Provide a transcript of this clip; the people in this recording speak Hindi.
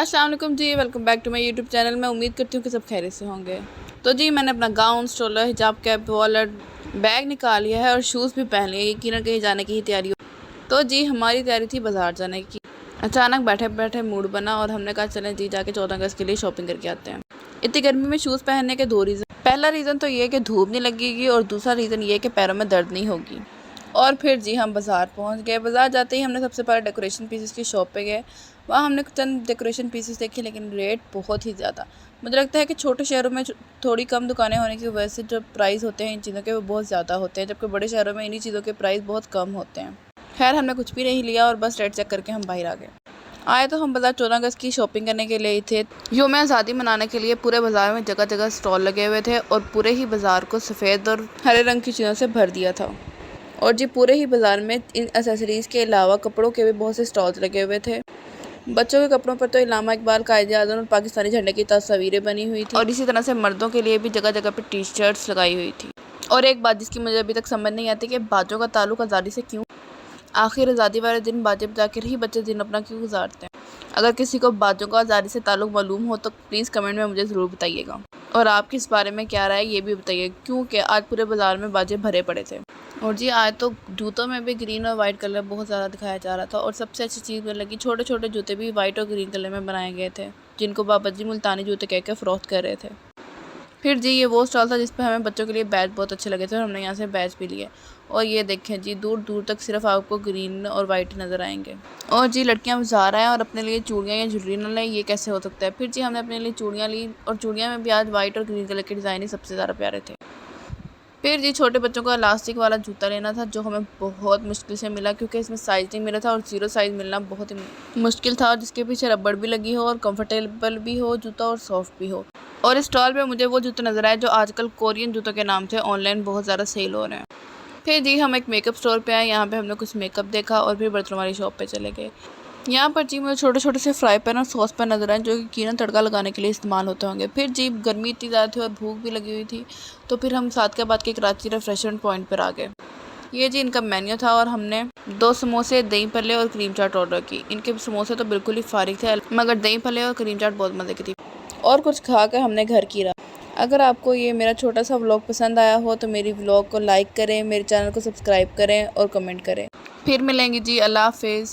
अस्सलाम वालेकुम जी, welcome back to my YouTube channel. मैं उम्मीद करती हूँ कि सब खैरियत से होंगे। तो जी मैंने अपना गाउन, स्ट्रोलर, हिजाब, कैप, वॉलेट, बैग निकाल लिया है और शूज़ भी पहन लिए। यकीनन कहीं जाने की ही तैयारी हो। तो जी हमारी तैयारी थी बाज़ार जाने की। अचानक बैठे बैठे मूड बना और हमने कहा चलें जी जाके 14 अगस्त के लिए शॉपिंग करके आते हैं। इतनी गर्मी में शूज़ पहनने के दो रीज़न। पहला रीज़न तो ये कि धूप नहीं लगेगी और दूसरा रीज़न ये कि पैरों में दर्द नहीं होगी। और फिर जी हम बाज़ार पहुंच गए। बाज़ार जाते ही हमने सबसे पहले डेकोरेशन पीसेस की शॉप पे गए। वहाँ हमने चंद डेकोरेशन पीसेस देखे, लेकिन रेट बहुत ही ज़्यादा। मुझे लगता है कि छोटे शहरों में थोड़ी कम दुकानें होने की वजह से जो प्राइस होते हैं इन चीज़ों के वो बहुत ज़्यादा होते हैं, जबकि बड़े शहरों में इन्हीं चीज़ों के प्राइस बहुत कम होते हैं। खैर हमने कुछ भी नहीं लिया और बस रेट चेक करके हम बाहर आ गए। आए तो हम बाज़ार 14 अगस्त की शॉपिंग करने के लिए ही थे। यौम आज़ादी मनाने के लिए पूरे बाज़ार में जगह जगह स्टॉल लगे हुए थे और पूरे ही बाज़ार को सफ़ेद और हरे रंग की चीज़ों से भर दिया था। और जी पूरे ही बाज़ार में इन एसेसरीज़ के अलावा कपड़ों के भी बहुत से स्टॉल्स लगे हुए थे। बच्चों के कपड़ों पर तो इलामा इकबाल, कायदे-ए-आज़म और पाकिस्तानी झंडे की तस्वीरें बनी हुई थी और इसी तरह से मर्दों के लिए भी जगह जगह पर टी शर्ट्स लगाई हुई थी। और एक बात जिसकी मुझे अभी तक समझ नहीं आती कि बाजों का ताल्लुक आज़ादी से क्यों। आखिर आज़ादी वाले दिन बाजे बजाकर ही बच्चे दिन अपना क्यों गुजारते हैं। अगर किसी को बाजों का आज़ादी से ताल्लुक मालूम हो तो प्लीज़ कमेंट में मुझे ज़रूर बताइएगा। और आपकी इस बारे में क्या राय है ये भी बताइए, क्योंकि आज पूरे बाज़ार में बाजे भरे पड़े थे। और जी आज तो जूतों में भी ग्रीन और वाइट कलर बहुत ज़्यादा दिखाया जा रहा था और सबसे अच्छी चीज़ मुझे लगी, छोटे छोटे जूते भी वाइट और ग्रीन कलर में बनाए गए थे, जिनको बाबा जी मुल्तानी जूते कह के फ़रोख्त कर रहे थे। फिर जी ये वो स्टॉल था जिस पर हमें बच्चों के लिए बैच बहुत अच्छे लगे थे और हमने यहाँ से बैच भी लिए। और ये देखें जी दूर दूर तक सिर्फ आपको ग्रीन और वाइट नज़र आएंगे। और जी लड़कियाँ बाज़ार आएँ और अपने लिए चूड़ियाँ या ज्वेलरी न लें, ये कैसे हो सकता है। फिर जी हमने अपने लिए चूड़ियाँ ली और चूड़ियाँ में भी आज वाइट और ग्रीन कलर के डिज़ाइन ही सबसे ज़्यादा प्यारे थे। फिर जी छोटे बच्चों का इलास्टिक वाला जूता लेना था जो हमें बहुत मुश्किल से मिला, क्योंकि इसमें साइज़ नहीं मिला था और ज़ीरो साइज़ मिलना बहुत ही मुश्किल था, और जिसके पीछे रबड़ भी लगी हो और कंफर्टेबल भी हो जूता और सॉफ्ट भी हो। और इस स्टॉल पे मुझे वो जूते नज़र आए जो आजकल कोरियन जूतों के नाम से ऑनलाइन बहुत ज़्यादा सेल हो रहे हैं। फिर जी हम एक मेकअप स्टोर पे आए। यहाँ पे हमने कुछ मेकअप देखा और फिर बर्तनों वाली शॉप पे चले गए। यहाँ पर जी मुझे छोटे छोटे से फ्राई पैन और सॉस पैन नज़र आए जो कि यकीनन तड़का लगाने के लिए इस्तेमाल होते होंगे। फिर जी गर्मी इतनी ज़्यादा थी और भूख भी लगी हुई थी, तो फिर हम साथ के बाद के कराची रेफ्रेशमेंट पॉइंट पर आ गए। ये जी इनका मेन्यू था और हमने 2 समोसे, दही भल्ले और क्रीम चाट ऑर्डर की। इनके समोसे तो बिल्कुल ही फारिग थे, मगर दही भल्ले और क्रीम चाट बहुत मज़े की थी। और कुछ खा कर हमने घर की राह। अगर आपको ये मेरा छोटा सा व्लॉग पसंद आया हो तो मेरी व्लॉग को लाइक करें, मेरे चैनल को सब्सक्राइब करें और कमेंट करें। फिर मिलेंगे जी, अल्लाह हाफ़िज़।